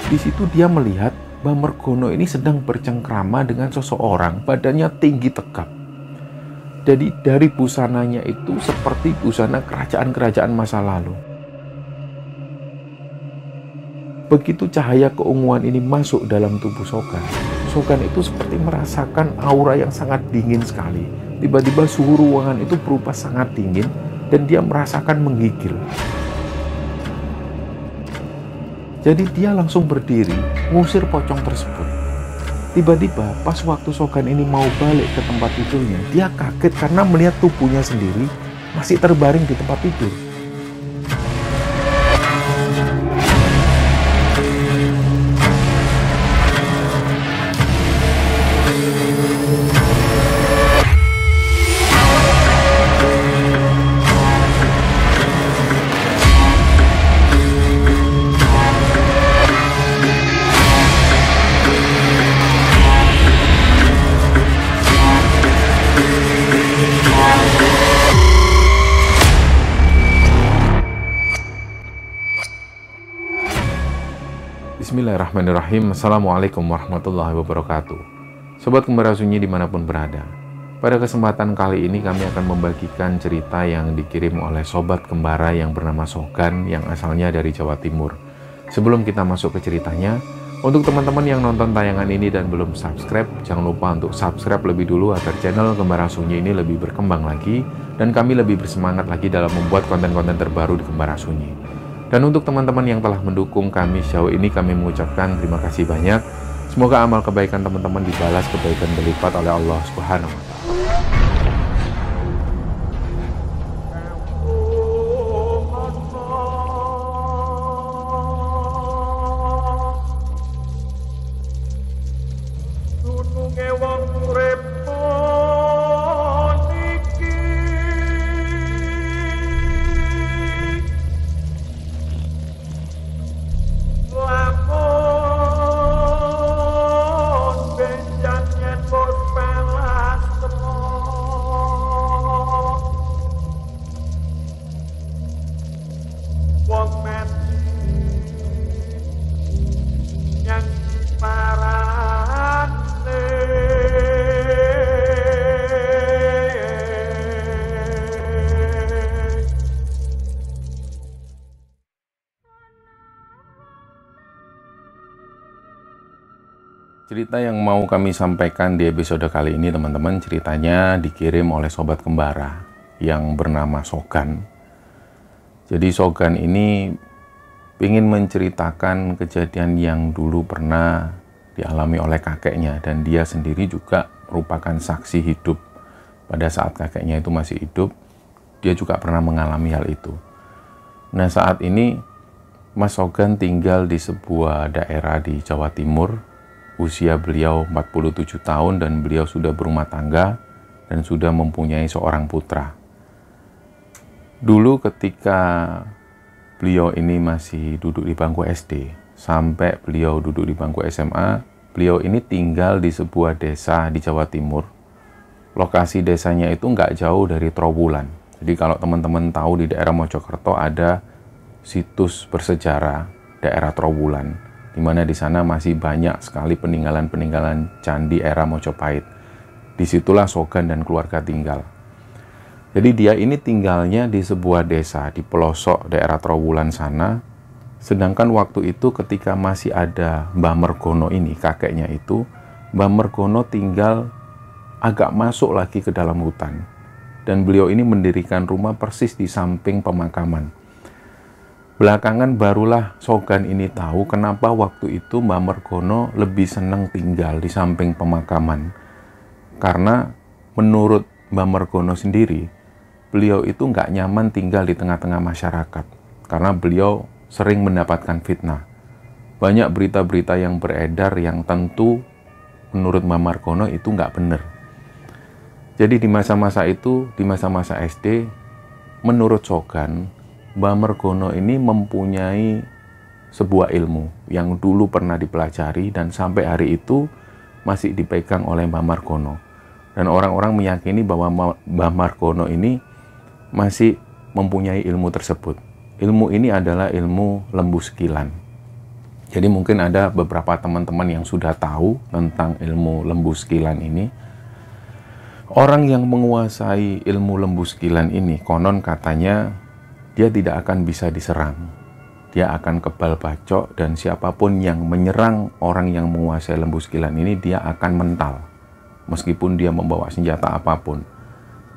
Di situ dia melihat Bamargono ini sedang bercengkrama dengan seseorang, badannya tinggi tegap. Jadi dari busananya itu seperti busana kerajaan-kerajaan masa lalu. Begitu cahaya keunguan ini masuk dalam tubuh Shogun, Shogun itu seperti merasakan aura yang sangat dingin sekali. Tiba-tiba suhu ruangan itu berubah sangat dingin dan dia merasakan menggigil. Jadi dia langsung berdiri, ngusir pocong tersebut. Tiba-tiba pas waktu Shogun ini mau balik ke tempat tidurnya, dia kaget karena melihat tubuhnya sendiri masih terbaring di tempat tidur. Bismillahirrahmanirrahim. Assalamualaikum warahmatullahi wabarakatuh. Sobat Kembara Sunyi dimanapun berada, pada kesempatan kali ini kami akan membagikan cerita yang dikirim oleh Sobat Kembara yang bernama Shogun yang asalnya dari Jawa Timur. Sebelum kita masuk ke ceritanya, untuk teman-teman yang nonton tayangan ini dan belum subscribe, jangan lupa untuk subscribe lebih dulu agar channel Kembara Sunyi ini lebih berkembang lagi dan kami lebih bersemangat lagi dalam membuat konten-konten terbaru di Kembara Sunyi. Dan untuk teman-teman yang telah mendukung kami sejauh ini, kami mengucapkan terima kasih banyak. Semoga amal kebaikan teman-teman dibalas kebaikan berlipat oleh Allah Subhanahu wa Ta'ala. Cerita yang mau kami sampaikan di episode kali ini teman-teman, ceritanya dikirim oleh Sobat Kembara yang bernama Shogun. Jadi Shogun ini ingin menceritakan kejadian yang dulu pernah dialami oleh kakeknya, dan dia sendiri juga merupakan saksi hidup. Pada saat kakeknya itu masih hidup, dia juga pernah mengalami hal itu. Nah, saat ini Mas Shogun tinggal di sebuah daerah di Jawa Timur. Usia beliau 47 tahun dan beliau sudah berumah tangga dan sudah mempunyai seorang putra. Dulu ketika beliau ini masih duduk di bangku SD, sampai beliau duduk di bangku SMA, beliau ini tinggal di sebuah desa di Jawa Timur. Lokasi desanya itu nggak jauh dari Trowulan. Jadi kalau teman-teman tahu di daerah Mojokerto ada situs bersejarah daerah Trowulan, di mana di sana masih banyak sekali peninggalan-peninggalan candi era Mojopahit. Disitulah Shogun dan keluarga tinggal. Jadi dia ini tinggalnya di sebuah desa di pelosok daerah Trowulan sana. Sedangkan waktu itu ketika masih ada Mbah Mergono ini, kakeknya itu, Mbah Mergono tinggal agak masuk lagi ke dalam hutan. Dan beliau ini mendirikan rumah persis di samping pemakaman. Belakangan barulah Shogun ini tahu kenapa waktu itu Mbah Mergono lebih senang tinggal di samping pemakaman. Karena menurut Mbah Mergono sendiri, beliau itu nggak nyaman tinggal di tengah-tengah masyarakat. Karena beliau sering mendapatkan fitnah. Banyak berita-berita yang beredar yang tentu menurut Mbah Mergono itu nggak benar. Jadi di masa-masa itu, di masa-masa SD, menurut Shogun, Mbah Mergono ini mempunyai sebuah ilmu yang dulu pernah dipelajari dan sampai hari itu masih dipegang oleh Mbah Mergono. Dan orang-orang meyakini bahwa Mbah Mergono ini masih mempunyai ilmu tersebut. Ilmu ini adalah ilmu lembu sekilan. Jadi mungkin ada beberapa teman-teman yang sudah tahu tentang ilmu lembu sekilan ini. Orang yang menguasai ilmu lembu sekilan ini, konon katanya dia tidak akan bisa diserang. Dia akan kebal bacok, dan siapapun yang menyerang orang yang menguasai lembu sekilan ini, dia akan mental. Meskipun dia membawa senjata apapun.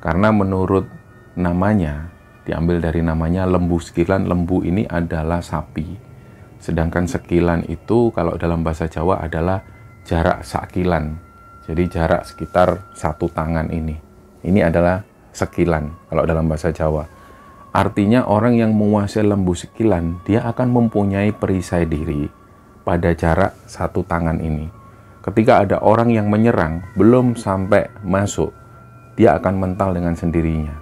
Karena menurut namanya, diambil dari namanya lembu sekilan, lembu ini adalah sapi. Sedangkan sekilan itu kalau dalam bahasa Jawa adalah jarak sakilan. Jadi jarak sekitar 1 tangan ini. Ini adalah sekilan kalau dalam bahasa Jawa. Artinya orang yang menguasai lembu sekilan, dia akan mempunyai perisai diri pada jarak 1 tangan ini. Ketika ada orang yang menyerang, belum sampai masuk, dia akan mental dengan sendirinya.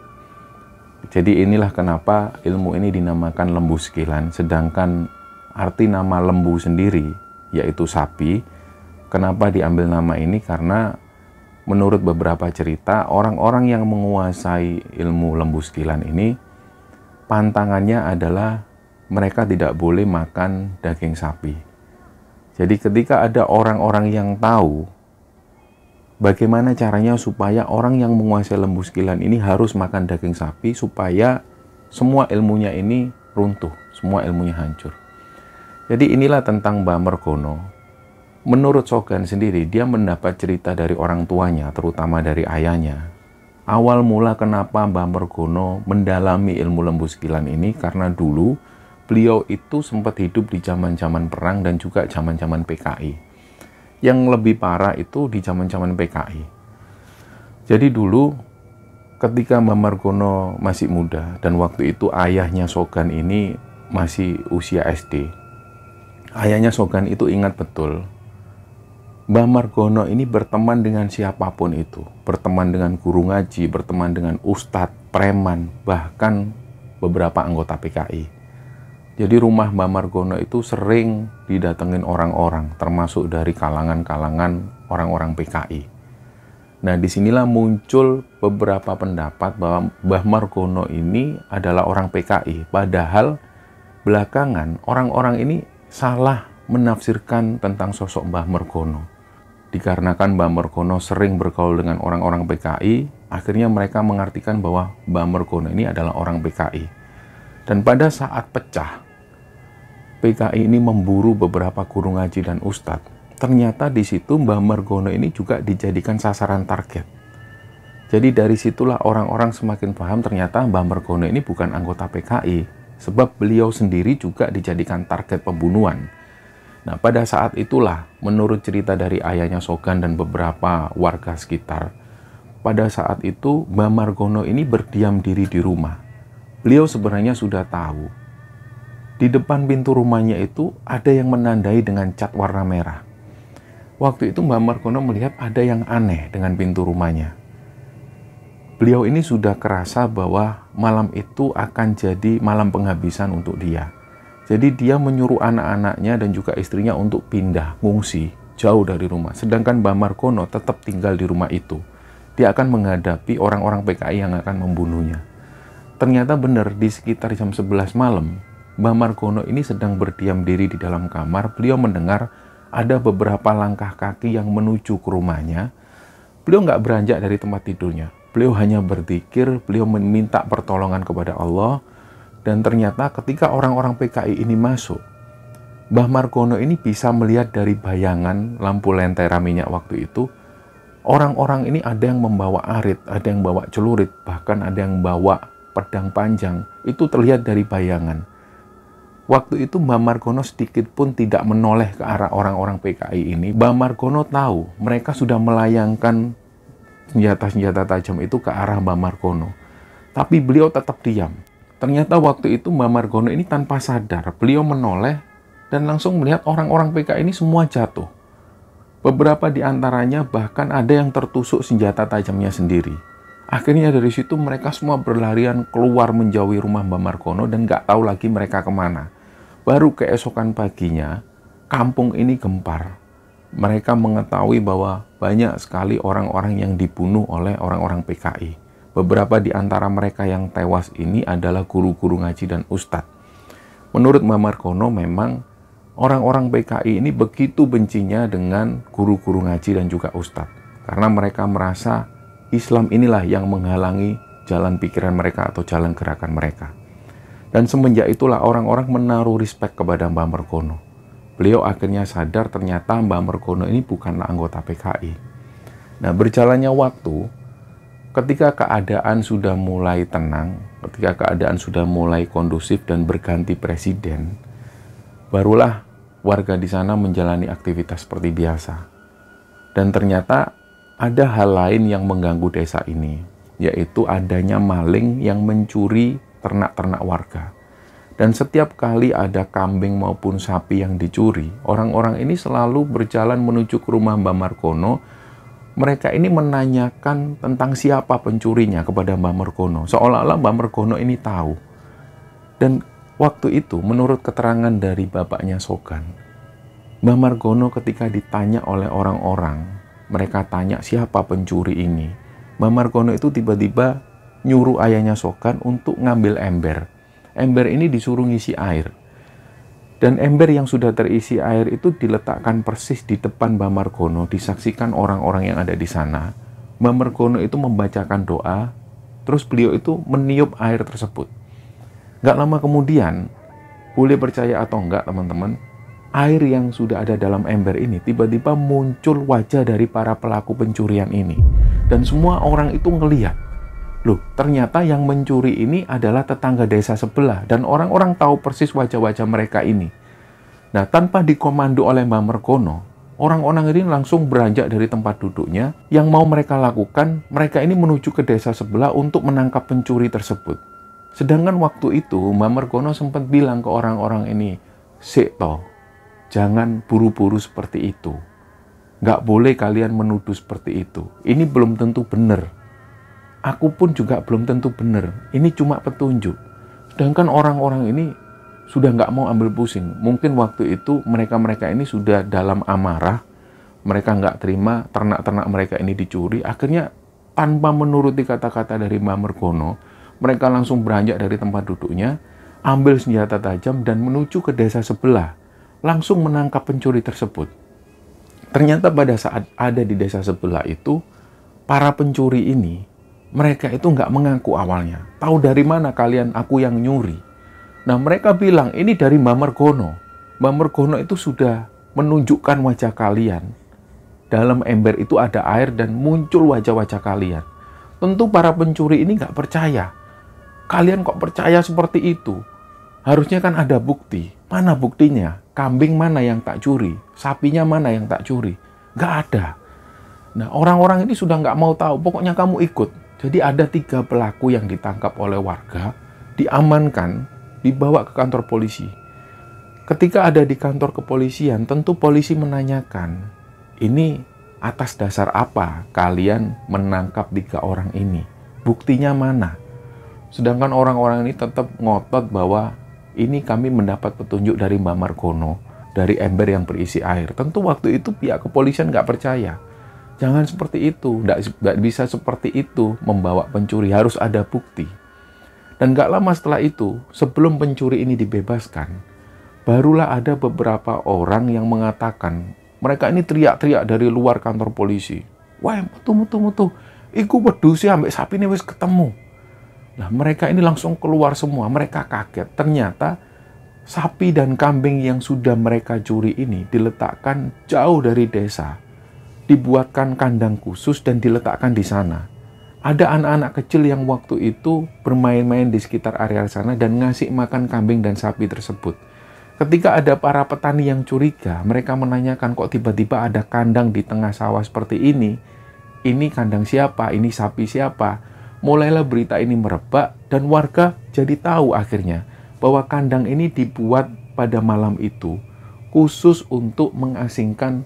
Jadi inilah kenapa ilmu ini dinamakan lembu sekilan, sedangkan arti nama lembu sendiri, yaitu sapi. Kenapa diambil nama ini? Karena menurut beberapa cerita, orang-orang yang menguasai ilmu lembu sekilan ini, pantangannya adalah mereka tidak boleh makan daging sapi. Jadi ketika ada orang-orang yang tahu bagaimana caranya supaya orang yang menguasai lembu sekilan ini harus makan daging sapi, supaya semua ilmunya ini runtuh, semua ilmunya hancur. Jadi inilah tentang Mbah Mergono. Menurut Sogan sendiri, dia mendapat cerita dari orang tuanya, terutama dari ayahnya. Awal mula kenapa Mbah Mergono mendalami ilmu lembu sekilan ini, karena dulu beliau itu sempat hidup di zaman-zaman perang dan juga zaman-zaman PKI. Yang lebih parah itu di zaman-zaman PKI. Jadi dulu ketika Mbah Mergono masih muda, dan waktu itu ayahnya Sogan ini masih usia SD. Ayahnya Sogan itu ingat betul, Mbah Mergono ini berteman dengan siapapun itu. Berteman dengan guru ngaji, berteman dengan ustadz, preman, bahkan beberapa anggota PKI. Jadi rumah Mbah Mergono itu sering didatengin orang-orang, termasuk dari kalangan-kalangan orang-orang PKI. Nah, disinilah muncul beberapa pendapat bahwa Mbah Mergono ini adalah orang PKI. Padahal belakangan orang-orang ini salah menafsirkan tentang sosok Mbah Mergono. Dikarenakan Mbah Mergono sering bergaul dengan orang-orang PKI, akhirnya mereka mengartikan bahwa Mbah Mergono ini adalah orang PKI. Dan pada saat pecah, PKI ini memburu beberapa guru ngaji dan ustadz. Ternyata di situ Mbah Mergono ini juga dijadikan sasaran target. Jadi dari situlah orang-orang semakin paham ternyata Mbah Mergono ini bukan anggota PKI. Sebab beliau sendiri juga dijadikan target pembunuhan. Nah, pada saat itulah, menurut cerita dari ayahnya Sogan dan beberapa warga sekitar, pada saat itu Mbah Mergono ini berdiam diri di rumah. Beliau sebenarnya sudah tahu, di depan pintu rumahnya itu ada yang menandai dengan cat warna merah. Waktu itu Mbah Mergono melihat ada yang aneh dengan pintu rumahnya. Beliau ini sudah kerasa bahwa malam itu akan jadi malam penghabisan untuk dia. Jadi dia menyuruh anak-anaknya dan juga istrinya untuk pindah, ngungsi, jauh dari rumah. Sedangkan Mbah Mergono tetap tinggal di rumah itu. Dia akan menghadapi orang-orang PKI yang akan membunuhnya. Ternyata benar, di sekitar jam 11 malam, Mbah Mergono ini sedang berdiam diri di dalam kamar. Beliau mendengar ada beberapa langkah kaki yang menuju ke rumahnya. Beliau nggak beranjak dari tempat tidurnya. Beliau hanya berzikir, beliau meminta pertolongan kepada Allah. Dan ternyata ketika orang-orang PKI ini masuk, Mbah Mergono ini bisa melihat dari bayangan lampu lentera minyak waktu itu, orang-orang ini ada yang membawa arit, ada yang bawa celurit, bahkan ada yang bawa pedang panjang. Itu terlihat dari bayangan. Waktu itu Mbah Mergono sedikit pun tidak menoleh ke arah orang-orang PKI ini. Mbah Mergono tahu mereka sudah melayangkan senjata-senjata tajam itu ke arah Mbah Mergono. Tapi beliau tetap diam. Ternyata waktu itu Mbah Mergono ini tanpa sadar, beliau menoleh dan langsung melihat orang-orang PKI ini semua jatuh. Beberapa di antaranya bahkan ada yang tertusuk senjata tajamnya sendiri. Akhirnya dari situ mereka semua berlarian keluar menjauhi rumah Mbah Mergono dan nggak tahu lagi mereka kemana. Baru keesokan paginya, kampung ini gempar. Mereka mengetahui bahwa banyak sekali orang-orang yang dibunuh oleh orang-orang PKI. Beberapa di antara mereka yang tewas ini adalah guru-guru ngaji dan ustadz. Menurut Mbah Mergono memang orang-orang PKI ini begitu bencinya dengan guru-guru ngaji dan juga ustadz. Karena mereka merasa Islam inilah yang menghalangi jalan pikiran mereka atau jalan gerakan mereka. Dan semenjak itulah orang-orang menaruh respek kepada Mbah Mergono. Beliau akhirnya sadar ternyata Mbah Mergono ini bukanlah anggota PKI. Nah, berjalannya waktu, ketika keadaan sudah mulai tenang, ketika keadaan sudah mulai kondusif dan berganti presiden, barulah warga di sana menjalani aktivitas seperti biasa. Dan ternyata ada hal lain yang mengganggu desa ini, yaitu adanya maling yang mencuri ternak-ternak warga. Dan setiap kali ada kambing maupun sapi yang dicuri, orang-orang ini selalu berjalan menuju ke rumah Mbah Mergono. Mereka ini menanyakan tentang siapa pencurinya kepada Mbah Mergono, seolah-olah Mbah Mergono ini tahu. Dan waktu itu, menurut keterangan dari bapaknya Sogan, Mbah Mergono ketika ditanya oleh orang-orang, mereka tanya siapa pencuri ini, Mbah Mergono itu tiba-tiba nyuruh ayahnya Sogan untuk ngambil ember. Ember ini disuruh ngisi air. Dan ember yang sudah terisi air itu diletakkan persis di depan Mbah Mergono, disaksikan orang-orang yang ada di sana. Mbah Mergono itu membacakan doa, terus beliau itu meniup air tersebut. Gak lama kemudian, boleh percaya atau enggak teman-teman, air yang sudah ada dalam ember ini tiba-tiba muncul wajah dari para pelaku pencurian ini. Dan semua orang itu ngelihat, loh ternyata yang mencuri ini adalah tetangga desa sebelah. Dan orang-orang tahu persis wajah-wajah mereka ini. Nah, tanpa dikomando oleh Mbah Mergono, orang-orang ini langsung beranjak dari tempat duduknya. Yang mau mereka lakukan, mereka ini menuju ke desa sebelah untuk menangkap pencuri tersebut. Sedangkan waktu itu, Mbah Mergono sempat bilang ke orang-orang ini, "Sik toh, jangan buru-buru seperti itu. Nggak boleh kalian menuduh seperti itu. Ini belum tentu benar. Aku pun juga belum tentu benar. Ini cuma petunjuk." Sedangkan orang-orang ini sudah nggak mau ambil pusing. Mungkin waktu itu mereka-mereka ini sudah dalam amarah. Mereka nggak terima ternak-ternak mereka ini dicuri. Akhirnya tanpa menuruti kata-kata dari Mbah Mergono, mereka langsung beranjak dari tempat duduknya, ambil senjata tajam dan menuju ke desa sebelah. Langsung menangkap pencuri tersebut. Ternyata pada saat ada di desa sebelah itu, para pencuri ini, mereka itu nggak mengaku awalnya. Tahu dari mana kalian aku yang nyuri? Nah, mereka bilang, ini dari Mbah Mergono. Mbah Mergono itu sudah menunjukkan wajah kalian. Dalam ember itu ada air dan muncul wajah-wajah kalian. Tentu para pencuri ini nggak percaya. Kalian kok percaya seperti itu? Harusnya kan ada bukti. Mana buktinya? Kambing mana yang tak curi? Sapinya mana yang tak curi? Nggak ada. Nah, orang-orang ini sudah nggak mau tahu. Pokoknya kamu ikut. Jadi ada 3 pelaku yang ditangkap oleh warga, diamankan, dibawa ke kantor polisi. Ketika ada di kantor kepolisian, tentu polisi menanyakan, ini atas dasar apa kalian menangkap 3 orang ini? Buktinya mana? Sedangkan orang-orang ini tetap ngotot bahwa ini kami mendapat petunjuk dari Mbah Mergono, dari ember yang berisi air. Tentu waktu itu pihak kepolisian nggak percaya. Jangan seperti itu, nggak bisa seperti itu membawa pencuri, harus ada bukti. Dan nggak lama setelah itu, sebelum pencuri ini dibebaskan, barulah ada beberapa orang yang mengatakan, mereka ini teriak-teriak dari luar kantor polisi. Wah, metu, iku wedhus ambek sapi ini wis ketemu. Nah, mereka ini langsung keluar semua, mereka kaget. Ternyata sapi dan kambing yang sudah mereka curi ini diletakkan jauh dari desa. Dibuatkan kandang khusus dan diletakkan di sana. Ada anak-anak kecil yang waktu itu bermain-main di sekitar area sana dan ngasih makan kambing dan sapi tersebut. Ketika ada para petani yang curiga, mereka menanyakan kok tiba-tiba ada kandang di tengah sawah seperti ini. Ini kandang siapa? Ini sapi siapa? Mulailah berita ini merebak dan warga jadi tahu akhirnya bahwa kandang ini dibuat pada malam itu khusus untuk mengasingkan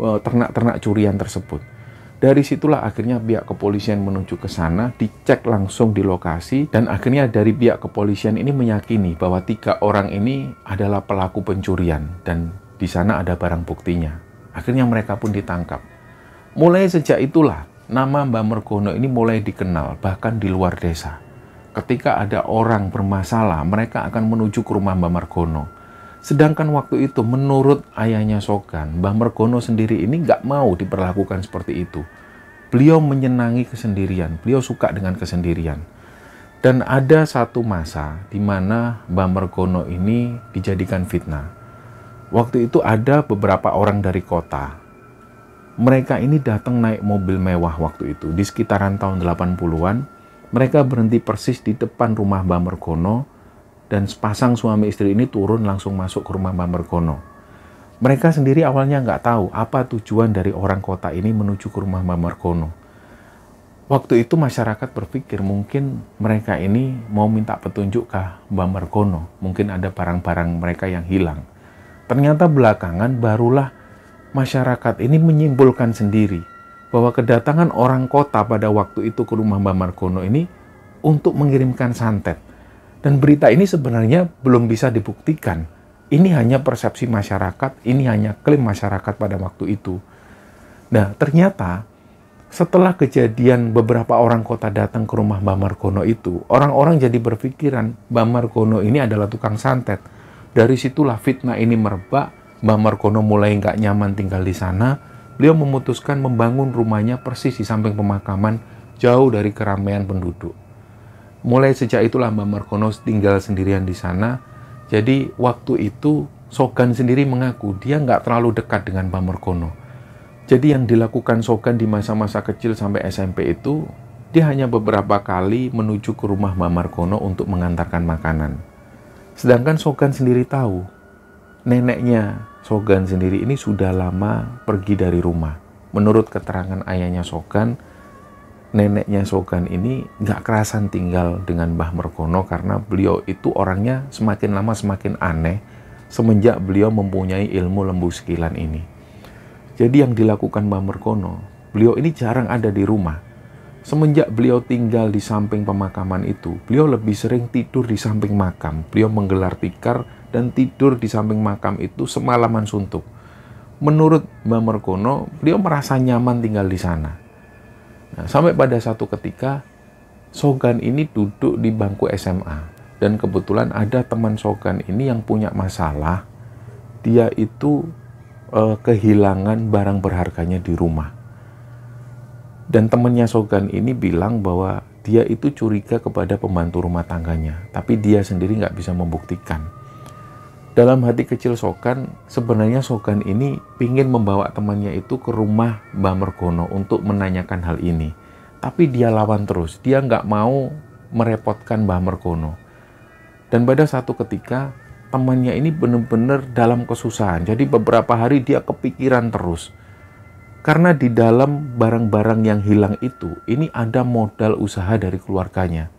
ternak-ternak curian tersebut. Dari situlah akhirnya pihak kepolisian menuju ke sana, dicek langsung di lokasi, dan akhirnya dari pihak kepolisian ini meyakini bahwa 3 orang ini adalah pelaku pencurian, dan di sana ada barang buktinya. Akhirnya mereka pun ditangkap. Mulai sejak itulah, nama Mbah Mergono ini mulai dikenal, bahkan di luar desa. Ketika ada orang bermasalah, mereka akan menuju ke rumah Mbah Mergono. Sedangkan waktu itu menurut ayahnya Sogan, Mbah Mergono sendiri ini nggak mau diperlakukan seperti itu. Beliau menyenangi kesendirian, beliau suka dengan kesendirian. Dan ada satu masa di mana Mbah Mergono ini dijadikan fitnah. Waktu itu ada beberapa orang dari kota. Mereka ini datang naik mobil mewah waktu itu, di sekitaran tahun 80-an. Mereka berhenti persis di depan rumah Mbah Mergono, dan sepasang suami istri ini turun langsung masuk ke rumah Mbah Mergono. Mereka sendiri awalnya nggak tahu apa tujuan dari orang kota ini menuju ke rumah Mbah Mergono. Waktu itu masyarakat berpikir mungkin mereka ini mau minta petunjuk ke Mbah Mergono. Mungkin ada barang-barang mereka yang hilang. Ternyata belakangan barulah masyarakat ini menyimpulkan sendiri bahwa kedatangan orang kota pada waktu itu ke rumah Mbah Mergono ini untuk mengirimkan santet. Dan berita ini sebenarnya belum bisa dibuktikan. Ini hanya persepsi masyarakat, ini hanya klaim masyarakat pada waktu itu. Nah, ternyata setelah kejadian beberapa orang kota datang ke rumah Mbah Mergono itu, orang-orang jadi berpikiran Mbah Mergono ini adalah tukang santet. Dari situlah fitnah ini merebak, Mbah Mergono mulai nggak nyaman tinggal di sana. Beliau memutuskan membangun rumahnya persis di samping pemakaman, jauh dari keramaian penduduk. Mulai sejak itulah Mbah Mergono tinggal sendirian di sana. Jadi waktu itu Sogan sendiri mengaku dia nggak terlalu dekat dengan Mbah Mergono. Jadi yang dilakukan Sogan di masa-masa kecil sampai SMP itu, dia hanya beberapa kali menuju ke rumah Mbah Mergono untuk mengantarkan makanan. Sedangkan Sogan sendiri tahu, neneknya Sogan sendiri ini sudah lama pergi dari rumah. Menurut keterangan ayahnya Sogan, neneknya Sogan ini nggak kerasan tinggal dengan Mbah Mergono karena beliau itu orangnya semakin lama semakin aneh semenjak beliau mempunyai ilmu lembu sekilan ini. Jadi yang dilakukan Mbah Mergono, beliau ini jarang ada di rumah. Semenjak beliau tinggal di samping pemakaman itu, beliau lebih sering tidur di samping makam. Beliau menggelar tikar dan tidur di samping makam itu semalaman suntuk. Menurut Mbah Mergono, beliau merasa nyaman tinggal di sana. Nah, sampai pada satu ketika, Sogan ini duduk di bangku SMA. Dan kebetulan ada teman Sogan ini yang punya masalah. Dia itu kehilangan barang berharganya di rumah. Dan temannya Sogan ini bilang bahwa dia itu curiga kepada pembantu rumah tangganya. Tapi dia sendiri nggak bisa membuktikan. Dalam hati kecil Sogan, sebenarnya Sogan ini ingin membawa temannya itu ke rumah Mbah Mergono untuk menanyakan hal ini. Tapi dia lawan terus, dia nggak mau merepotkan Mbah Mergono. Dan pada satu ketika, temannya ini benar-benar dalam kesusahan. Jadi beberapa hari dia kepikiran terus. Karena di dalam barang-barang yang hilang itu, ini ada modal usaha dari keluarganya.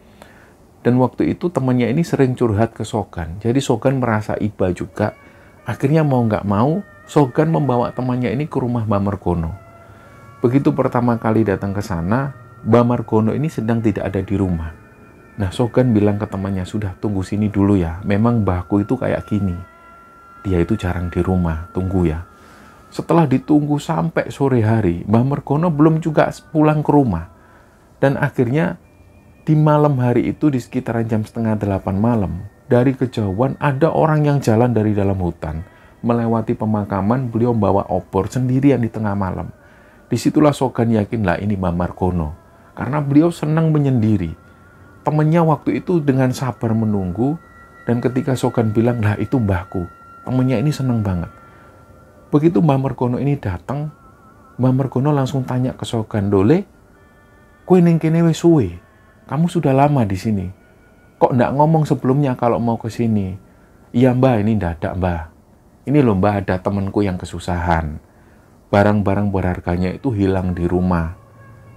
Dan waktu itu temannya ini sering curhat ke Sogan. Jadi Sogan merasa iba juga. Akhirnya mau nggak mau, Sogan membawa temannya ini ke rumah Mbah Mergono. Begitu pertama kali datang ke sana, Mbah Mergono ini sedang tidak ada di rumah. Nah, Sogan bilang ke temannya, sudah tunggu sini dulu ya. Memang mbahku itu kayak gini. Dia itu jarang di rumah, tunggu ya. Setelah ditunggu sampai sore hari, Mbah Mergono belum juga pulang ke rumah. Dan akhirnya di malam hari itu di sekitaran jam 7:30 malam, dari kejauhan ada orang yang jalan dari dalam hutan. Melewati pemakaman, beliau membawa obor sendirian di tengah malam. Disitulah Sogan yakin lah ini Mbah Mergono. Karena beliau senang menyendiri. Temannya waktu itu dengan sabar menunggu. Dan ketika Sogan bilang, lah itu mbahku. Temannya ini senang banget. Begitu Mbah Mergono ini datang, Mbah Mergono langsung tanya ke Sogan, "Dole, kowe ning kene wis suwe? Kamu sudah lama di sini. Kok ndak ngomong sebelumnya kalau mau ke sini?" "Iya mbah, ini ndadak mbah. Ini loh mbah, ada temanku yang kesusahan. Barang-barang berharganya itu hilang di rumah.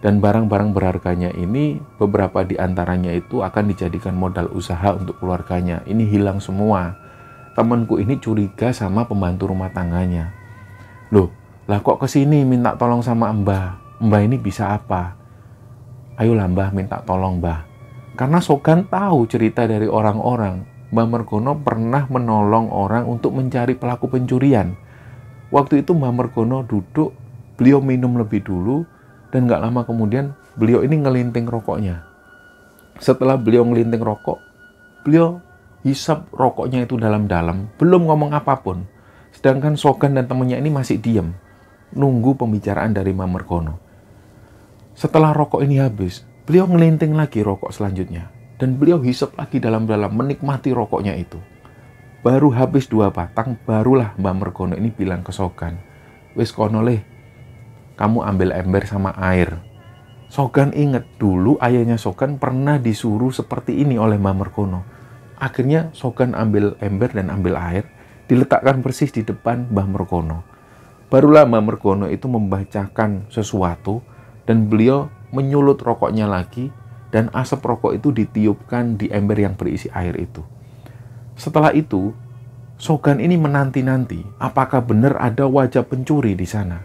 Dan barang-barang berharganya ini, beberapa di antaranya itu akan dijadikan modal usaha untuk keluarganya. Ini hilang semua. Temanku ini curiga sama pembantu rumah tangganya." "Loh, lah kok kesini minta tolong sama mbah? Mbah ini bisa apa?" "Ayolah mbah, minta tolong mbah." Karena Sogan tahu cerita dari orang-orang, Mbah Mergono pernah menolong orang untuk mencari pelaku pencurian. Waktu itu Mbah Mergono duduk, beliau minum lebih dulu, dan gak lama kemudian beliau ini ngelinting rokoknya. Setelah beliau ngelinting rokok, beliau hisap rokoknya itu dalam-dalam, belum ngomong apapun. Sedangkan Sogan dan temannya ini masih diam, nunggu pembicaraan dari Mamerkono. Setelah rokok ini habis, beliau ngelinting lagi rokok selanjutnya. Dan beliau hisap lagi dalam-dalam, menikmati rokoknya itu. Baru habis 2 batang, barulah Mamerkono ini bilang ke Sogan, "Wis kono leh, kamu ambil ember sama air." Sogan inget dulu ayahnya Sogan pernah disuruh seperti ini oleh Mamerkono. Akhirnya Sogan ambil ember dan ambil air, diletakkan persis di depan Mamerkono. Barulah Mamerkono itu membacakan sesuatu dan beliau menyulut rokoknya lagi dan asap rokok itu ditiupkan di ember yang berisi air itu. Setelah itu, Sogan ini menanti-nanti apakah benar ada wajah pencuri di sana.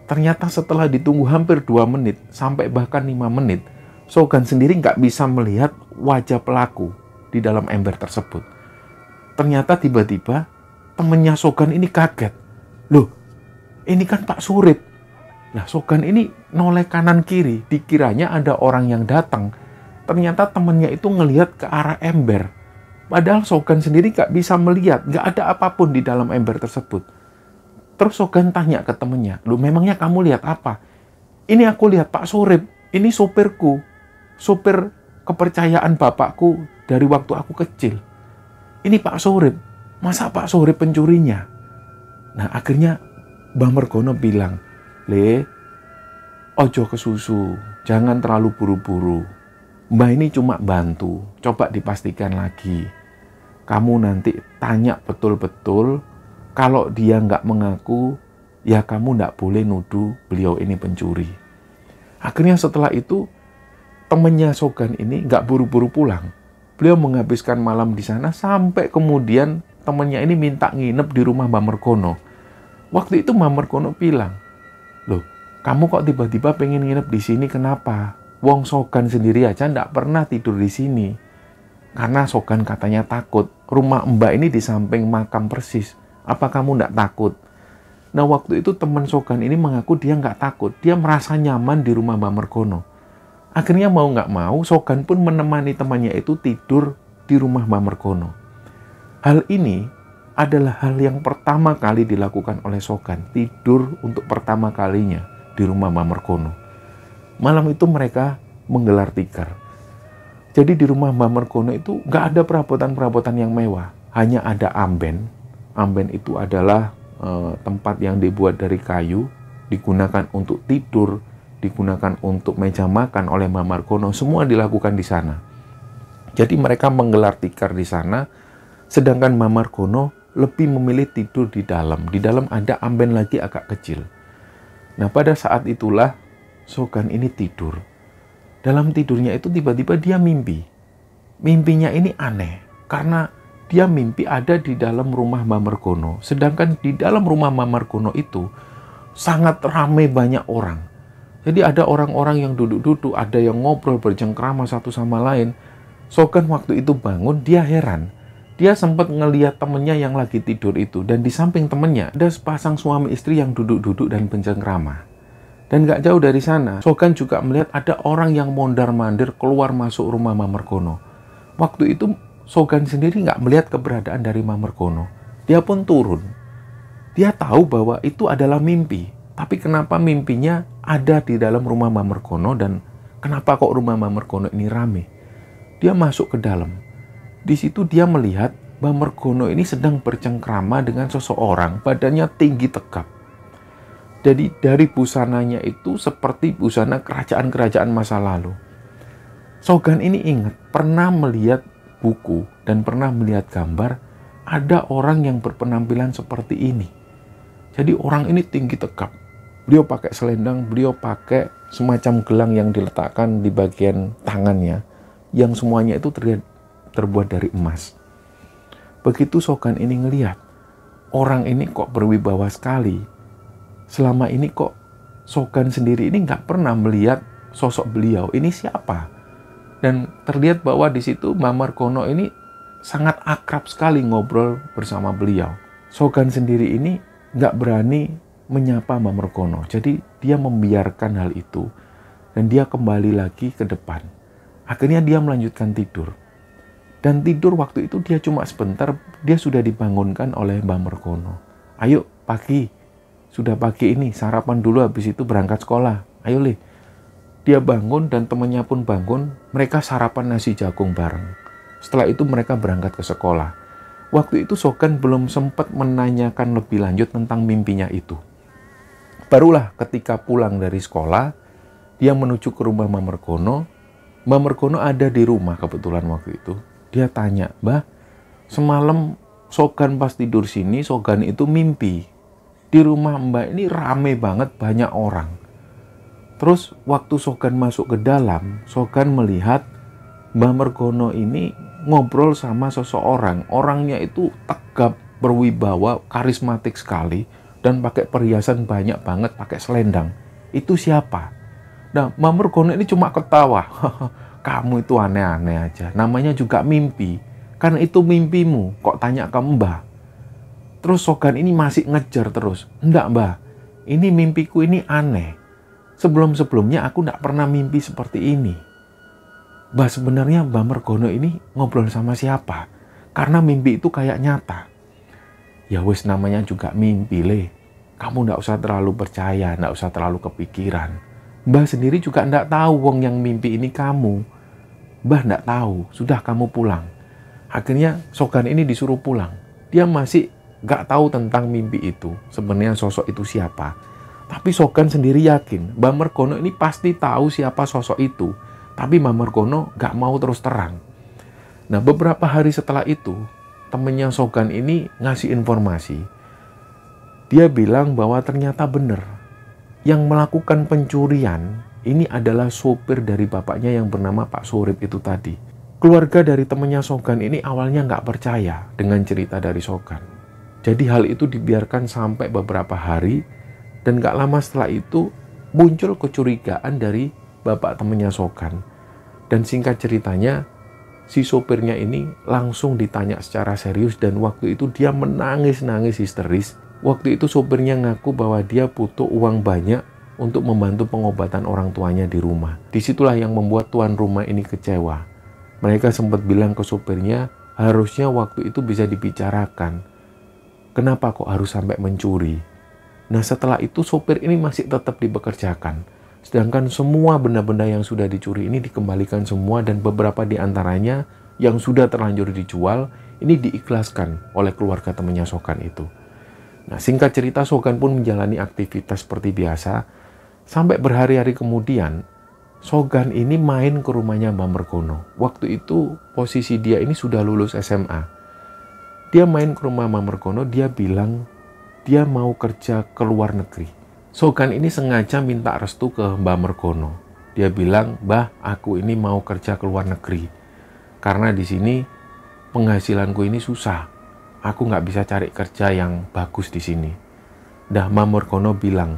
Ternyata setelah ditunggu hampir 2 menit sampai bahkan 5 menit, Sogan sendiri nggak bisa melihat wajah pelaku di dalam ember tersebut. Ternyata tiba-tiba temannya Sogan ini kaget. "Loh, ini kan Pak Surip." Nah, Sogan ini noleh kanan kiri, dikiranya ada orang yang datang. Ternyata temannya itu ngelihat ke arah ember. Padahal Sogan sendiri gak bisa melihat, gak ada apapun di dalam ember tersebut. Terus Sogan tanya ke temannya, "Loh, memangnya kamu lihat apa?" "Ini aku lihat Pak Surip, ini sopirku. Sopir kepercayaan bapakku dari waktu aku kecil. Ini Pak Surip, masa Pak Surip pencurinya?" Nah, akhirnya Mamerkono bilang, "Le, ojo kesusu, jangan terlalu buru-buru. Mbak ini cuma bantu, coba dipastikan lagi. Kamu nanti tanya betul-betul, kalau dia nggak mengaku, ya kamu nggak boleh nuduh beliau ini pencuri." Akhirnya setelah itu, temannya Sogan ini nggak buru-buru pulang. Beliau menghabiskan malam di sana sampai kemudian temannya ini minta nginep di rumah Mamerkono. Waktu itu Mamerkono bilang, "Loh, kamu kok tiba-tiba pengen nginep di sini, kenapa? Wong Sogan sendiri aja ndak pernah tidur di sini." Karena Sogan katanya takut. Rumah Mbak ini di samping makam persis. Apa kamu ndak takut? Nah, waktu itu teman Sogan ini mengaku dia nggak takut. Dia merasa nyaman di rumah Mamerkono. Akhirnya mau nggak mau, Sogan pun menemani temannya itu tidur di rumah Mamerkono. Hal ini adalah hal yang pertama kali dilakukan oleh Sogan. Tidur untuk pertama kalinya di rumah Mamerkono. Malam itu mereka menggelar tikar. Jadi di rumah Mamerkono itu nggak ada perabotan-perabotan yang mewah. Hanya ada amben. Amben itu adalah tempat yang dibuat dari kayu, digunakan untuk tidur, digunakan untuk meja makan oleh Mamerkono. Semua dilakukan di sana. Jadi mereka menggelar tikar di sana, sedangkan Mamerkono lebih memilih tidur di dalam. Di dalam ada amben lagi agak kecil. Nah, pada saat itulah Sogan ini tidur. Dalam tidurnya itu tiba-tiba dia mimpi. Mimpinya ini aneh, karena dia mimpi ada di dalam rumah Mamerkono. Sedangkan di dalam rumah Mamerkono itu sangat ramai banyak orang. Jadi ada orang-orang yang duduk-duduk, ada yang ngobrol bercengkrama satu sama lain. Sogan waktu itu bangun, dia heran. Dia sempat ngelihat temennya yang lagi tidur itu. Dan di samping temennya ada sepasang suami istri yang duduk-duduk dan bercengkrama. Dan gak jauh dari sana, Sogan juga melihat ada orang yang mondar-mandir keluar masuk rumah Mamerkono. Waktu itu Sogan sendiri gak melihat keberadaan dari Mamerkono. Dia pun turun. Dia tahu bahwa itu adalah mimpi. Tapi kenapa mimpinya ada di dalam rumah Mamerkono dan kenapa kok rumah Mamerkono ini rame? Dia masuk ke dalam. Di situ dia melihat Mamerkono ini sedang bercengkrama dengan seseorang, badannya tinggi tegap. Jadi dari busananya itu seperti busana kerajaan-kerajaan masa lalu. Sogan ini ingat pernah melihat buku dan pernah melihat gambar ada orang yang berpenampilan seperti ini. Jadi orang ini tinggi tegap. Beliau pakai selendang, beliau pakai semacam gelang yang diletakkan di bagian tangannya yang semuanya itu terbuat dari emas. Begitu Sogan ini ngelihat, orang ini kok berwibawa sekali. Selama ini kok Sogan sendiri ini nggak pernah melihat sosok beliau. Ini siapa? Dan terlihat bahwa di situ Mamerkono ini sangat akrab sekali ngobrol bersama beliau. Sogan sendiri ini nggak berani menyapa Mamerkono. Jadi dia membiarkan hal itu dan dia kembali lagi ke depan. Akhirnya dia melanjutkan tidur. Dan tidur waktu itu dia cuma sebentar, dia sudah dibangunkan oleh Mbah Merkono. Ayo pagi, sudah pagi ini, sarapan dulu habis itu berangkat sekolah. Ayo Le. Dia bangun dan temannya pun bangun, mereka sarapan nasi jagung bareng. Setelah itu mereka berangkat ke sekolah. Waktu itu Sogan belum sempat menanyakan lebih lanjut tentang mimpinya itu. Barulah ketika pulang dari sekolah, dia menuju ke rumah Mbah Merkono. Mbah Merkono ada di rumah kebetulan waktu itu. Dia tanya, "Mbah, semalam Sogan pas tidur sini, Sogan itu mimpi. Di rumah Mbak ini rame banget, banyak orang. Terus waktu Sogan masuk ke dalam, Sogan melihat Mbah Merkono ini ngobrol sama seseorang. Orangnya itu tegap, berwibawa, karismatik sekali, dan pakai perhiasan banyak banget, pakai selendang. Itu siapa?" Nah, Mbah Merkono ini cuma ketawa. "Kamu itu aneh-aneh aja. Namanya juga mimpi. Kan itu mimpimu. Kok tanya ke Mbah?" Terus Sogan ini masih ngejar terus. "Enggak Mbah, ini mimpiku ini aneh. Sebelum-sebelumnya aku enggak pernah mimpi seperti ini." "Mbah, sebenarnya Mbah Merkono ini ngobrol sama siapa? Karena mimpi itu kayak nyata." "Ya wis, namanya juga mimpi Le. Kamu enggak usah terlalu percaya, enggak usah terlalu kepikiran. Mbah sendiri juga enggak tahu wong yang mimpi ini kamu. Mbah enggak tahu, sudah kamu pulang." Akhirnya Sogan ini disuruh pulang. Dia masih enggak tahu tentang mimpi itu, sebenarnya sosok itu siapa. Tapi Sogan sendiri yakin, Mbah Merkono ini pasti tahu siapa sosok itu. Tapi Mbah Merkono enggak mau terus terang. Nah, beberapa hari setelah itu, temannya Sogan ini ngasih informasi. Dia bilang bahwa ternyata benar. Yang melakukan pencurian ini adalah sopir dari bapaknya yang bernama Pak Surip itu tadi. Keluarga dari temannya Sogan ini awalnya nggak percaya dengan cerita dari Sogan. Jadi hal itu dibiarkan sampai beberapa hari, dan nggak lama setelah itu muncul kecurigaan dari bapak temannya Sogan. Dan singkat ceritanya, si sopirnya ini langsung ditanya secara serius, dan waktu itu dia menangis-nangis histeris. Waktu itu sopirnya ngaku bahwa dia butuh uang banyak untuk membantu pengobatan orang tuanya di rumah. Disitulah yang membuat tuan rumah ini kecewa. Mereka sempat bilang ke sopirnya, harusnya waktu itu bisa dibicarakan. Kenapa kok harus sampai mencuri? Nah, setelah itu sopir ini masih tetap dipekerjakan. Sedangkan semua benda-benda yang sudah dicuri ini dikembalikan semua, dan beberapa di antaranya yang sudah terlanjur dijual, ini diikhlaskan oleh keluarga temannya Sogan itu. Nah, singkat cerita, Sogan pun menjalani aktivitas seperti biasa. Sampai berhari-hari kemudian, Sogan ini main ke rumahnya Mbah Merkono. Waktu itu posisi dia ini sudah lulus SMA. Dia main ke rumah Mbah Merkono, dia bilang dia mau kerja ke luar negeri. Sogan ini sengaja minta restu ke Mbah Merkono. Dia bilang, "Mbah, aku ini mau kerja ke luar negeri. Karena di sini penghasilanku ini susah. Aku nggak bisa cari kerja yang bagus di sini." Dah Mbah Merkono bilang,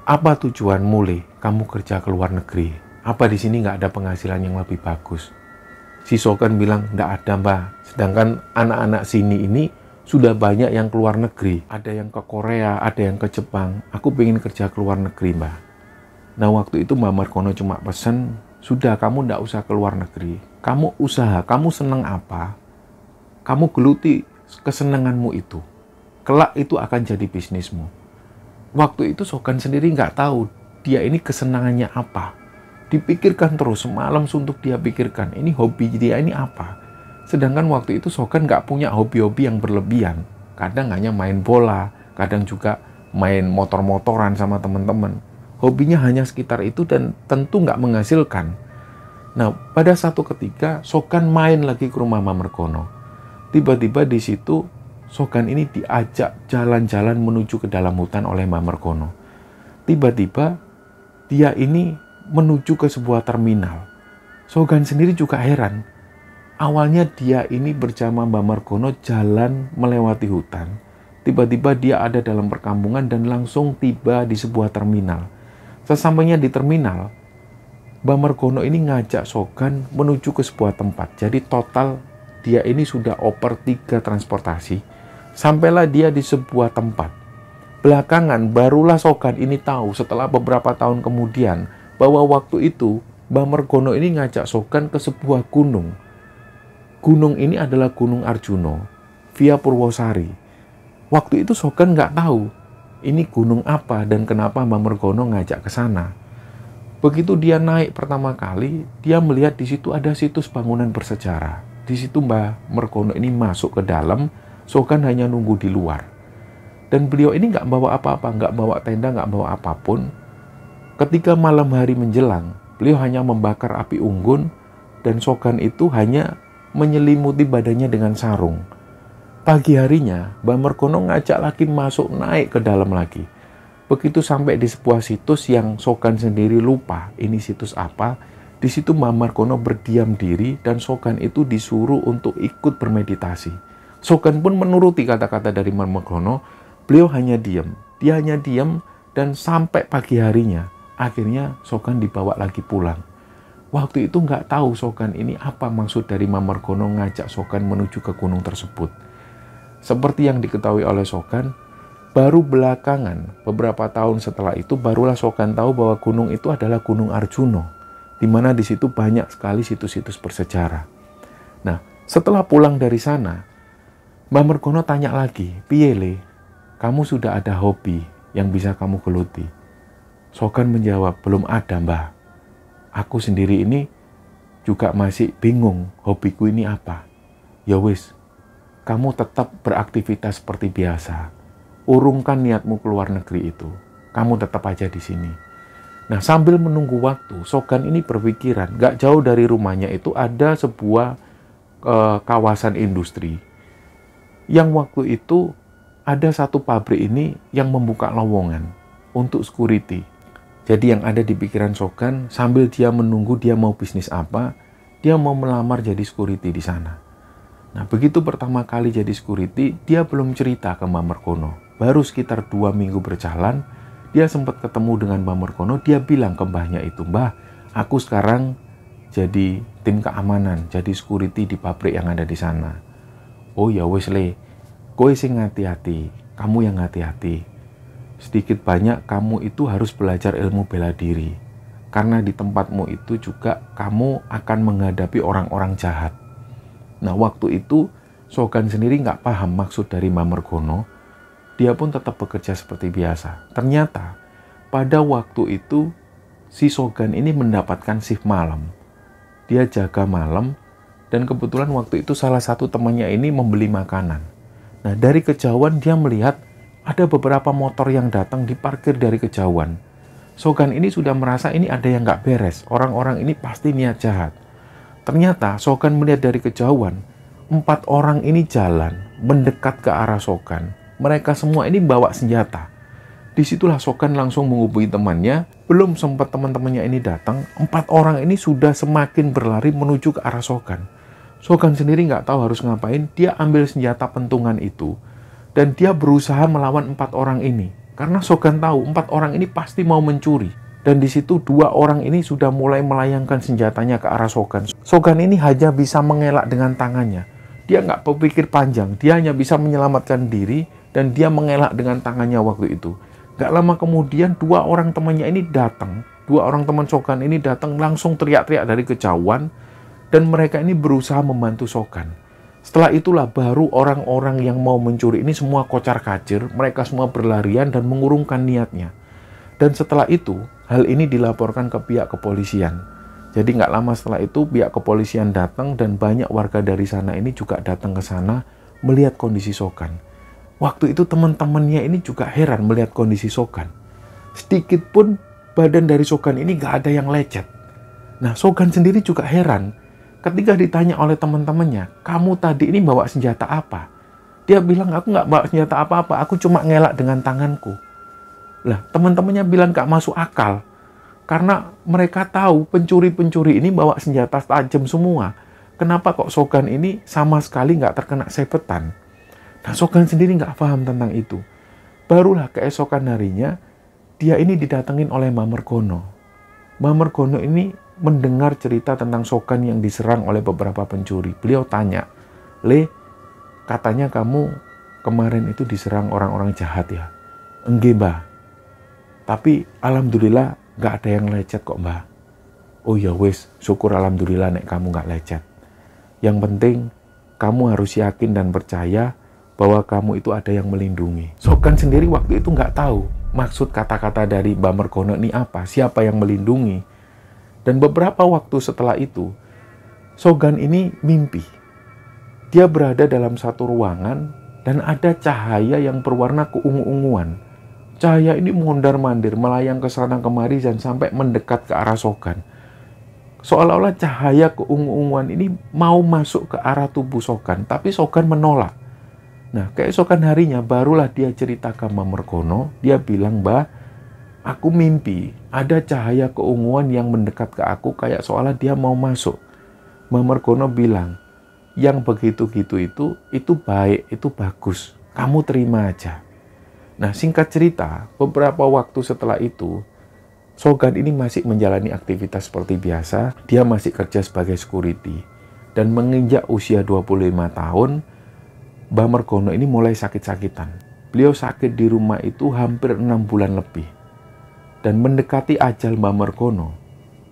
"Apa tujuanmu Le, kamu kerja ke luar negeri? Apa di sini nggak ada penghasilan yang lebih bagus?" Si Sogan bilang, "Nggak ada Mbah. Sedangkan anak-anak sini ini sudah banyak yang keluar negeri. Ada yang ke Korea, ada yang ke Jepang. Aku pengen kerja ke luar negeri Mbah." Nah, waktu itu Mbah Merkono cuma pesen, "Sudah, kamu nggak usah ke luar negeri. Kamu usaha, kamu seneng apa? Kamu geluti kesenanganmu itu. Kelak itu akan jadi bisnismu." Waktu itu Sogan sendiri nggak tahu dia ini kesenangannya apa. Dipikirkan terus, semalam suntuk dia pikirkan, ini hobi dia ini apa. Sedangkan waktu itu Sogan nggak punya hobi-hobi yang berlebihan. Kadang hanya main bola, kadang juga main motor-motoran sama teman-teman. Hobinya hanya sekitar itu dan tentu nggak menghasilkan. Nah, pada satu ketika Sogan main lagi ke rumah Mbah Merkono. Tiba-tiba di situ Sogan ini diajak jalan-jalan menuju ke dalam hutan oleh Mbah Merkono. Tiba-tiba dia ini menuju ke sebuah terminal. Sogan sendiri juga heran. Awalnya dia ini bersama Mbah Merkono jalan melewati hutan. Tiba-tiba dia ada dalam perkampungan dan langsung tiba di sebuah terminal. Sesampainya di terminal, Mbah Merkono ini ngajak Sogan menuju ke sebuah tempat. Jadi total dia ini sudah oper 3 transportasi. Sampailah dia di sebuah tempat. Belakangan barulah Sogan ini tahu setelah beberapa tahun kemudian bahwa waktu itu Mbah Merkono ini ngajak Sogan ke sebuah gunung. gunung ini adalah Gunung Arjuno via Purwosari. Waktu itu Sogan nggak tahu ini gunung apa dan kenapa Mbah Mergono ngajak ke sana. Begitu dia naik pertama kali, dia melihat di situ ada situs bangunan bersejarah. Di situ Mbah Mergono ini masuk ke dalam, Sogan hanya nunggu di luar. Dan beliau ini nggak bawa apa-apa, nggak bawa tenda, nggak bawa apapun. Ketika malam hari menjelang, beliau hanya membakar api unggun dan Sogan itu hanya menyelimuti badannya dengan sarung. Pagi harinya, Mbah Mergono ngajak lagi masuk naik ke dalam lagi. Begitu sampai di sebuah situs yang Sogan sendiri lupa ini situs apa, di situ Mbah Mergono berdiam diri dan Sogan itu disuruh untuk ikut bermeditasi. Sogan pun menuruti kata-kata dari Mbah Mergono, beliau hanya diam. Dia hanya diam dan sampai pagi harinya, akhirnya Sogan dibawa lagi pulang. Waktu itu nggak tahu Sogan ini apa maksud dari Mbah Mergono ngajak Sogan menuju ke gunung tersebut. Seperti yang diketahui oleh Sogan, baru belakangan, beberapa tahun setelah itu, barulah Sogan tahu bahwa gunung itu adalah Gunung Arjuno, di mana di situ banyak sekali situs-situs bersejarah. Nah, setelah pulang dari sana, Mbah Mergono tanya lagi, "Piye le, kamu sudah ada hobi yang bisa kamu geluti?" Sogan menjawab, "Belum ada, Mbah. Aku sendiri ini juga masih bingung hobiku ini apa." "Ya wis, kamu tetap beraktivitas seperti biasa. Urungkan niatmu keluar negeri itu. Kamu tetap aja di sini." Nah, sambil menunggu waktu, Sogan ini berpikiran, gak jauh dari rumahnya itu ada sebuah kawasan industri. Yang waktu itu ada satu pabrik ini yang membuka lowongan untuk security. Jadi yang ada di pikiran Sogan, sambil dia menunggu dia mau bisnis apa, dia mau melamar jadi security di sana. Nah, begitu pertama kali jadi security, dia belum cerita ke Mbah Mergono. Baru sekitar 2 minggu berjalan, dia sempat ketemu dengan Mbah Mergono, dia bilang ke mbahnya itu, "Mbah, aku sekarang jadi tim keamanan, jadi security di pabrik yang ada di sana." "Oh ya wes le, kowe sing hati-hati, kamu yang hati-hati. Sedikit banyak kamu itu harus belajar ilmu bela diri. Karena di tempatmu itu juga kamu akan menghadapi orang-orang jahat." Nah, waktu itu Sogan sendiri nggak paham maksud dari Mbah Mergono. Dia pun tetap bekerja seperti biasa. Ternyata pada waktu itu si Sogan ini mendapatkan shift malam. Dia jaga malam dan kebetulan waktu itu salah satu temannya ini membeli makanan. Nah, dari kejauhan dia melihat ada beberapa motor yang datang diparkir dari kejauhan. Sogan ini sudah merasa ini ada yang nggak beres. Orang-orang ini pasti niat jahat. Ternyata Sogan melihat dari kejauhan, 4 orang ini jalan mendekat ke arah Sogan. Mereka semua ini bawa senjata. Disitulah Sogan langsung menghubungi temannya. Belum sempat teman-temannya ini datang, 4 orang ini sudah semakin berlari menuju ke arah Sogan. Sogan sendiri nggak tahu harus ngapain. Dia ambil senjata pentungan itu dan dia berusaha melawan 4 orang ini. Karena Sogan tahu 4 orang ini pasti mau mencuri. Dan di situ 2 orang ini sudah mulai melayangkan senjatanya ke arah Sogan. Sogan ini hanya bisa mengelak dengan tangannya. Dia nggak berpikir panjang, dia hanya bisa menyelamatkan diri dan dia mengelak dengan tangannya waktu itu. Nggak lama kemudian 2 orang temannya ini datang. 2 orang teman Sogan ini datang langsung teriak-teriak dari kejauhan dan mereka ini berusaha membantu Sogan. Setelah itulah baru orang-orang yang mau mencuri ini semua kocar-kacir, mereka semua berlarian dan mengurungkan niatnya. Dan setelah itu, hal ini dilaporkan ke pihak kepolisian. Jadi nggak lama setelah itu, pihak kepolisian datang dan banyak warga dari sana ini juga datang ke sana melihat kondisi Sogan. Waktu itu teman-temannya ini juga heran melihat kondisi Sogan. Sedikit pun badan dari Sogan ini nggak ada yang lecet. Nah, Sogan sendiri juga heran. Ketika ditanya oleh teman-temannya, "Kamu tadi ini bawa senjata apa?" Dia bilang, "Aku nggak bawa senjata apa-apa, aku cuma ngelak dengan tanganku." Lah, teman-temannya bilang gak masuk akal. Karena mereka tahu pencuri-pencuri ini bawa senjata tajam semua. Kenapa kok Sogan ini sama sekali gak terkena sabetan? Nah, Sogan sendiri gak paham tentang itu. Barulah keesokan harinya, dia ini didatengin oleh Mbah Mergono. Mbah Mergono ini mendengar cerita tentang Sogan yang diserang oleh beberapa pencuri. Beliau tanya, "Le, katanya kamu kemarin itu diserang orang-orang jahat ya?" "Enggak, Mbah. Tapi alhamdulillah gak ada yang lecet kok, Mbah." "Oh ya wis, syukur alhamdulillah nek kamu gak lecet." Yang penting kamu harus yakin dan percaya bahwa kamu itu ada yang melindungi. Shogun sendiri waktu itu nggak tahu maksud kata-kata dari Mbah Mergono ini apa, siapa yang melindungi. Dan beberapa waktu setelah itu, Shogun ini mimpi. Dia berada dalam satu ruangan dan ada cahaya yang berwarna keungu-unguan. Cahaya ini mondar-mandir, melayang ke sana kemari dan sampai mendekat ke arah Shogun. Seolah-olah cahaya keungu-unguan ini mau masuk ke arah tubuh Shogun, tapi Shogun menolak. Nah, keesokan harinya barulah dia cerita ke Mbah Mergono. Dia bilang, "Mbah, aku mimpi ada cahaya keunguan yang mendekat ke aku kayak seolah dia mau masuk." Mbah Mergono bilang, "Yang begitu-gitu itu baik, itu bagus. Kamu terima aja." Nah, singkat cerita, beberapa waktu setelah itu, Shogun ini masih menjalani aktivitas seperti biasa. Dia masih kerja sebagai security. Dan menginjak usia 25 tahun, Mbah Mergono ini mulai sakit-sakitan. Beliau sakit di rumah itu hampir 6 bulan lebih. Dan mendekati ajal Mbah Mergono,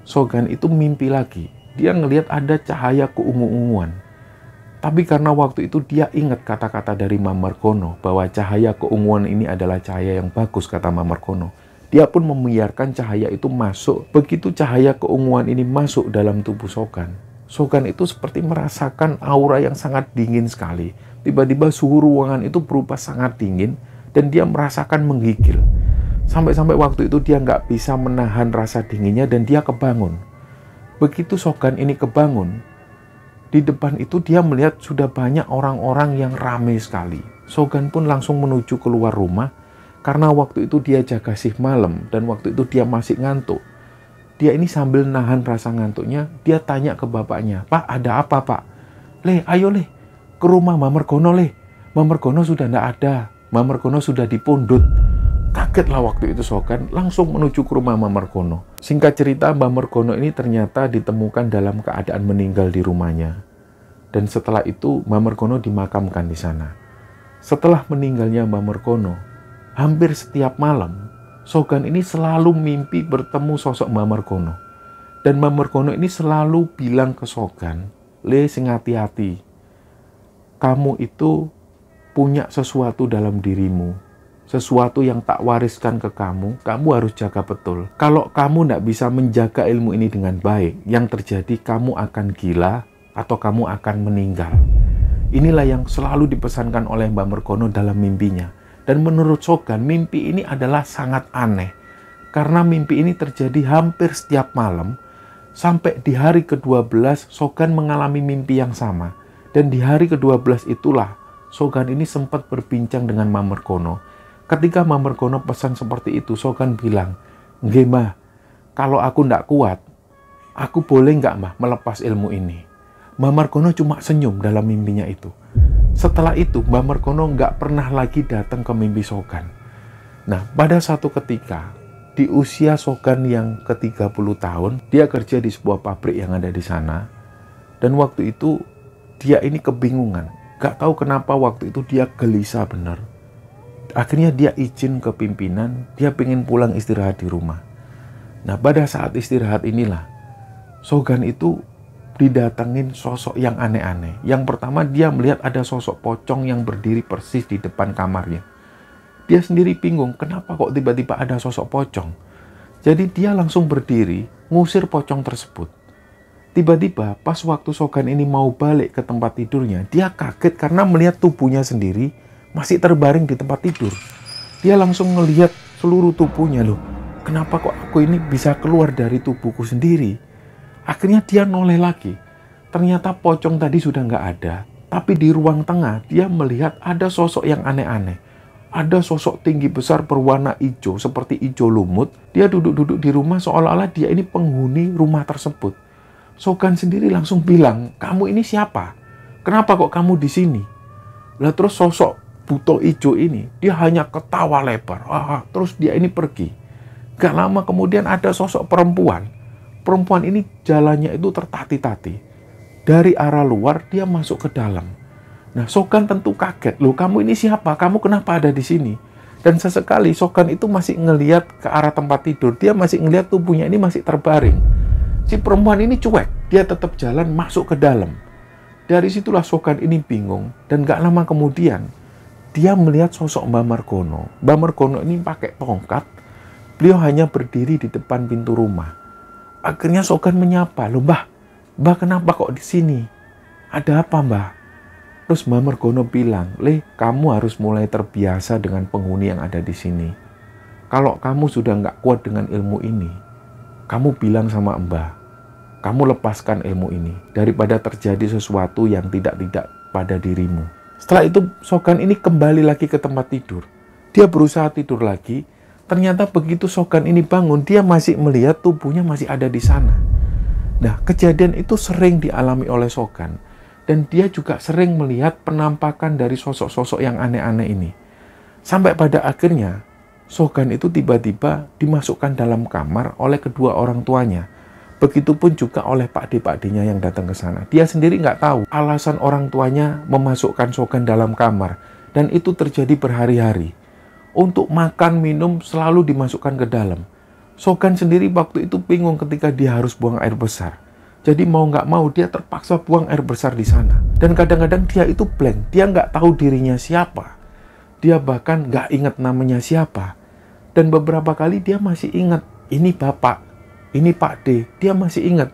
Shogun itu mimpi lagi. Dia ngelihat ada cahaya keungu-unguan. Tapi karena waktu itu dia ingat kata-kata dari Mbah Mergono bahwa cahaya keunguan ini adalah cahaya yang bagus, kata Mbah Mergono. Dia pun membiarkan cahaya itu masuk. Begitu cahaya keunguan ini masuk dalam tubuh Shogun, Shogun itu seperti merasakan aura yang sangat dingin sekali. Tiba-tiba suhu ruangan itu berubah sangat dingin dan dia merasakan menggigil. Sampai-sampai waktu itu dia nggak bisa menahan rasa dinginnya dan dia kebangun. Begitu Shogun ini kebangun, di depan itu dia melihat sudah banyak orang-orang yang ramai sekali. Shogun pun langsung menuju keluar rumah karena waktu itu dia jaga shift malam dan waktu itu dia masih ngantuk. Dia ini sambil nahan rasa ngantuknya, dia tanya ke bapaknya, "Pak, ada apa, Pak?" "Le, ayo le, ke rumah Mbah Mergono le. Mbah Mergono sudah tidak ada. Mbah Mergono sudah dipundhut." Kagetlah waktu itu Shogun, langsung menuju ke rumah Mbah Mergono. Singkat cerita, Mbah Mergono ini ternyata ditemukan dalam keadaan meninggal di rumahnya. Dan setelah itu, Mbah Mergono dimakamkan di sana. Setelah meninggalnya Mbah Mergono, hampir setiap malam, Shogun ini selalu mimpi bertemu sosok Mbah Mergono. Dan Mbah Mergono ini selalu bilang ke Shogun, "Le, sing hati-hati. Kamu itu punya sesuatu dalam dirimu. Sesuatu yang tak wariskan ke kamu harus jaga betul. Kalau kamu tidak bisa menjaga ilmu ini dengan baik, yang terjadi kamu akan gila atau kamu akan meninggal." Inilah yang selalu dipesankan oleh Mbah Mergono dalam mimpinya. Dan menurut Shogun, mimpi ini adalah sangat aneh. Karena mimpi ini terjadi hampir setiap malam. Sampai di hari ke-12, Shogun mengalami mimpi yang sama. Dan di hari ke-12 itulah, Shogun ini sempat berbincang dengan Mbah Mergono. Ketika Mbah Mergono pesan seperti itu, Shogun bilang, "Nggih Mbah, kalau aku ndak kuat, aku boleh nggak Mbah melepas ilmu ini?" Mbah Mergono cuma senyum dalam mimpinya itu. Setelah itu, Mbah Mergono nggak pernah lagi datang ke mimpi Shogun. Nah, pada satu ketika, di usia Shogun yang ke-30 tahun, dia kerja di sebuah pabrik yang ada di sana. Dan waktu itu, dia ini kebingungan. Gak tahu kenapa waktu itu dia gelisah benar. Akhirnya dia izin ke pimpinan, dia pengen pulang istirahat di rumah. Nah, pada saat istirahat inilah, Shogun itu didatengin sosok yang aneh-aneh. Yang pertama, dia melihat ada sosok pocong yang berdiri persis di depan kamarnya. Dia sendiri bingung, kenapa kok tiba-tiba ada sosok pocong? Jadi dia langsung berdiri, ngusir pocong tersebut. Tiba-tiba, pas waktu Shogun ini mau balik ke tempat tidurnya, dia kaget karena melihat tubuhnya sendiri masih terbaring di tempat tidur. Dia langsung melihat seluruh tubuhnya, loh, kenapa kok aku ini bisa keluar dari tubuhku sendiri? Akhirnya dia noleh lagi. Ternyata pocong tadi sudah nggak ada. Tapi di ruang tengah, dia melihat ada sosok yang aneh-aneh. Ada sosok tinggi besar berwarna hijau, seperti hijau lumut. Dia duduk-duduk di rumah seolah-olah dia ini penghuni rumah tersebut. Shogun sendiri langsung bilang, "Kamu ini siapa? Kenapa kok kamu di sini?" Lah terus sosok buto hijau ini, dia hanya ketawa lebar. Terus dia ini pergi. Gak lama kemudian ada sosok perempuan. Perempuan ini jalannya itu tertati-tati. Dari arah luar dia masuk ke dalam. Nah, Shogun tentu kaget. "Loh, kamu ini siapa? Kamu kenapa ada di sini?" Dan sesekali Shogun itu masih ngelihat ke arah tempat tidur. Dia masih ngelihat tubuhnya ini masih terbaring. Si perempuan ini cuek, dia tetap jalan masuk ke dalam. Dari situlah Sogan ini bingung, dan gak lama kemudian dia melihat sosok Mbah Margono. Mbah Margono ini pakai tongkat, beliau hanya berdiri di depan pintu rumah. Akhirnya Sogan menyapa, "Loh Mbah kenapa kok di sini? Ada apa Mbah?" Terus Mbah Margono bilang, "Le, kamu harus mulai terbiasa dengan penghuni yang ada di sini. Kalau kamu sudah nggak kuat dengan ilmu ini, kamu bilang sama Mbah, kamu lepaskan ilmu ini daripada terjadi sesuatu yang tidak pada dirimu." Setelah itu Sogan ini kembali lagi ke tempat tidur. Dia berusaha tidur lagi. Ternyata begitu Sogan ini bangun, dia masih melihat tubuhnya masih ada di sana. Nah, kejadian itu sering dialami oleh Sogan. Dan dia juga sering melihat penampakan dari sosok-sosok yang aneh-aneh ini. Sampai pada akhirnya, Sogan itu tiba-tiba dimasukkan dalam kamar oleh kedua orang tuanya. Begitupun juga oleh pakde-pakdenya yang datang ke sana. Dia sendiri nggak tahu alasan orang tuanya memasukkan Sogan dalam kamar. Dan itu terjadi berhari-hari. Untuk makan, minum selalu dimasukkan ke dalam. Sogan sendiri waktu itu bingung ketika dia harus buang air besar. Jadi mau nggak mau dia terpaksa buang air besar di sana. Dan kadang-kadang dia itu blank. Dia nggak tahu dirinya siapa. Dia bahkan nggak ingat namanya siapa. Dan beberapa kali dia masih ingat. Ini bapak, ini Pak D. Dia masih ingat.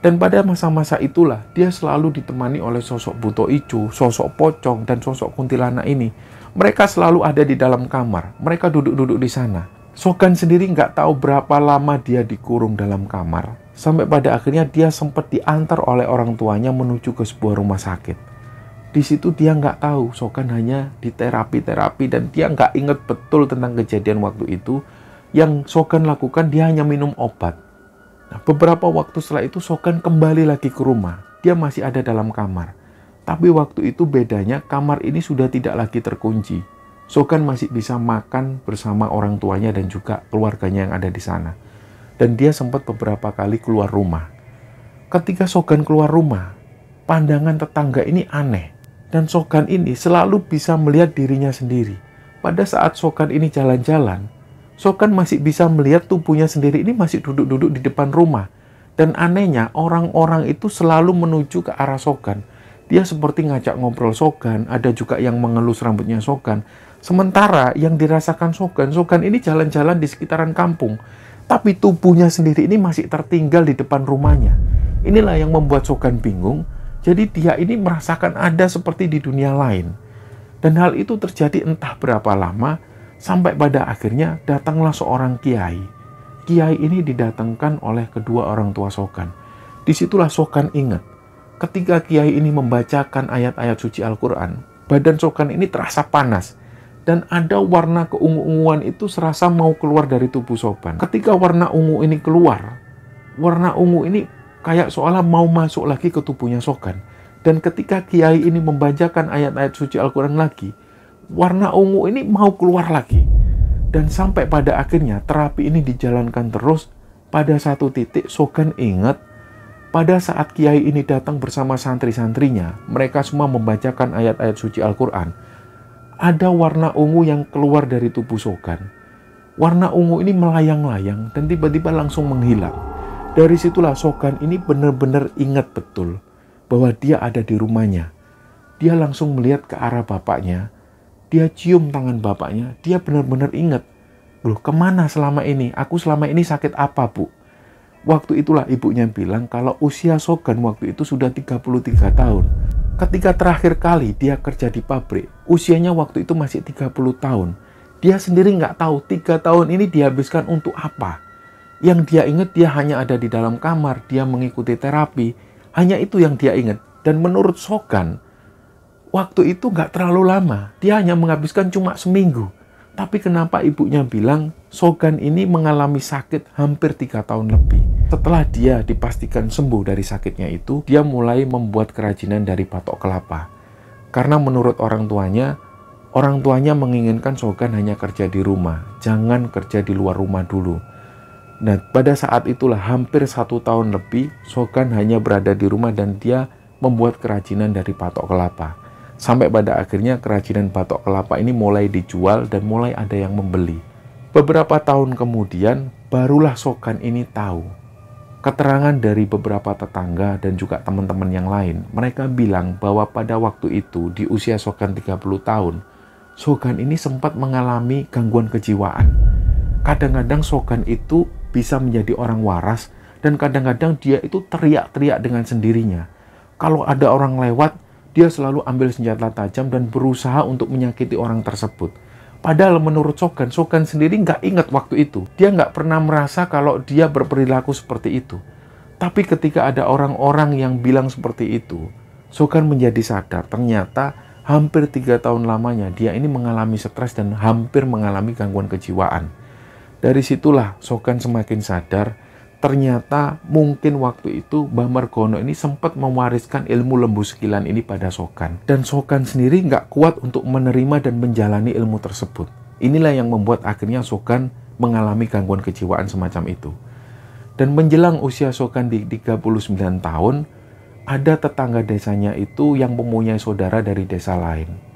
Dan pada masa-masa itulah dia selalu ditemani oleh sosok Buto Ijo, sosok Pocong, dan sosok kuntilanak ini. Mereka selalu ada di dalam kamar. Mereka duduk-duduk di sana. Sogan sendiri nggak tahu berapa lama dia dikurung dalam kamar. Sampai pada akhirnya dia sempat diantar oleh orang tuanya menuju ke sebuah rumah sakit. Di situ dia nggak tahu, Sogan hanya diterapi-terapi dan dia nggak ingat betul tentang kejadian waktu itu. Yang Sogan lakukan, dia hanya minum obat. Nah, beberapa waktu setelah itu Sogan kembali lagi ke rumah. Dia masih ada dalam kamar. Tapi waktu itu bedanya kamar ini sudah tidak lagi terkunci. Sogan masih bisa makan bersama orang tuanya dan juga keluarganya yang ada di sana. Dan dia sempat beberapa kali keluar rumah. Ketika Sogan keluar rumah, pandangan tetangga ini aneh. Dan Sogan ini selalu bisa melihat dirinya sendiri. Pada saat Sogan ini jalan-jalan, Sogan masih bisa melihat tubuhnya sendiri ini masih duduk-duduk di depan rumah. Dan anehnya orang-orang itu selalu menuju ke arah Sogan. Dia seperti ngajak ngobrol Sogan, ada juga yang mengelus rambutnya Sogan. Sementara yang dirasakan Sogan ini jalan-jalan di sekitaran kampung. Tapi tubuhnya sendiri ini masih tertinggal di depan rumahnya. Inilah yang membuat Sogan bingung. Jadi dia ini merasakan ada seperti di dunia lain. Dan hal itu terjadi entah berapa lama, sampai pada akhirnya datanglah seorang kiai. Kiai ini didatangkan oleh kedua orang tua Sogan. Disitulah Sogan ingat. Ketika kiai ini membacakan ayat-ayat suci Al-Quran, badan Sogan ini terasa panas. Dan ada warna keungu-unguan itu serasa mau keluar dari tubuh Sogan. Ketika warna ungu ini keluar, warna ungu ini kayak seolah mau masuk lagi ke tubuhnya Sogan. Dan ketika kiai ini membacakan ayat-ayat suci Al-Quran lagi, warna ungu ini mau keluar lagi. Dan sampai pada akhirnya terapi ini dijalankan terus. Pada satu titik Sogan ingat, pada saat kiai ini datang bersama santri-santrinya, mereka semua membacakan ayat-ayat suci Al-Quran. Ada warna ungu yang keluar dari tubuh Sogan. Warna ungu ini melayang-layang dan tiba-tiba langsung menghilang. Dari situlah Sogan ini benar-benar ingat betul bahwa dia ada di rumahnya. Dia langsung melihat ke arah bapaknya. Dia cium tangan bapaknya. Dia benar-benar ingat. Loh, kemana selama ini? Aku selama ini sakit apa, Bu? Waktu itulah ibunya bilang kalau usia Sogan waktu itu sudah 33 tahun. Ketika terakhir kali dia kerja di pabrik, usianya waktu itu masih 30 tahun. Dia sendiri nggak tahu 3 tahun ini dihabiskan untuk apa. Yang dia ingat dia hanya ada di dalam kamar, dia mengikuti terapi. Hanya itu yang dia ingat. Dan menurut Sogan, waktu itu nggak terlalu lama. Dia hanya menghabiskan cuma seminggu. Tapi kenapa ibunya bilang Sogan ini mengalami sakit hampir 3 tahun lebih. Setelah dia dipastikan sembuh dari sakitnya itu, dia mulai membuat kerajinan dari batok kelapa. Karena menurut orang tuanya menginginkan Sogan hanya kerja di rumah, jangan kerja di luar rumah dulu. Nah, pada saat itulah hampir 1 tahun lebih, Sogan hanya berada di rumah dan dia membuat kerajinan dari batok kelapa. Sampai pada akhirnya kerajinan batok kelapa ini mulai dijual dan mulai ada yang membeli. Beberapa tahun kemudian, barulah Sogan ini tahu Keterangan dari beberapa tetangga dan juga teman-teman yang lain, mereka bilang bahwa pada waktu itu di usia Sogan 30 tahun, Sogan ini sempat mengalami gangguan kejiwaan. Kadang-kadang Sogan itu bisa menjadi orang waras dan kadang-kadang dia itu teriak-teriak dengan sendirinya. Kalau ada orang lewat, dia selalu ambil senjata tajam dan berusaha untuk menyakiti orang tersebut. Padahal menurut Sogan, Sogan sendiri nggak ingat waktu itu. Dia nggak pernah merasa kalau dia berperilaku seperti itu. Tapi ketika ada orang-orang yang bilang seperti itu, Sogan menjadi sadar ternyata hampir 3 tahun lamanya dia ini mengalami stres dan hampir mengalami gangguan kejiwaan. Dari situlah Sogan semakin sadar, ternyata mungkin waktu itu Mbah Margono ini sempat mewariskan ilmu lembu sekilan ini pada Sogan. Dan Sogan sendiri nggak kuat untuk menerima dan menjalani ilmu tersebut. Inilah yang membuat akhirnya Sogan mengalami gangguan kejiwaan semacam itu. Dan menjelang usia Sogan di 39 tahun, ada tetangga desanya itu yang mempunyai saudara dari desa lain.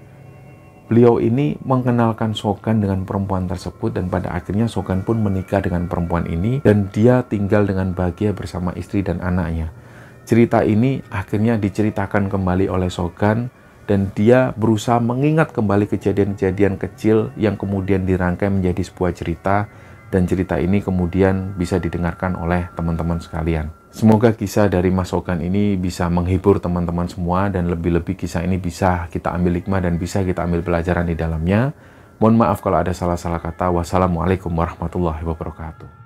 Beliau ini mengenalkan Sogan dengan perempuan tersebut dan pada akhirnya Sogan pun menikah dengan perempuan ini dan dia tinggal dengan bahagia bersama istri dan anaknya. Cerita ini akhirnya diceritakan kembali oleh Sogan dan dia berusaha mengingat kembali kejadian-kejadian kecil yang kemudian dirangkai menjadi sebuah cerita dan cerita ini kemudian bisa didengarkan oleh teman-teman sekalian. Semoga kisah dari Mas Sogan ini bisa menghibur teman-teman semua dan lebih-lebih kisah ini bisa kita ambil hikmah dan bisa kita ambil pelajaran di dalamnya. Mohon maaf kalau ada salah-salah kata. Wassalamualaikum warahmatullahi wabarakatuh.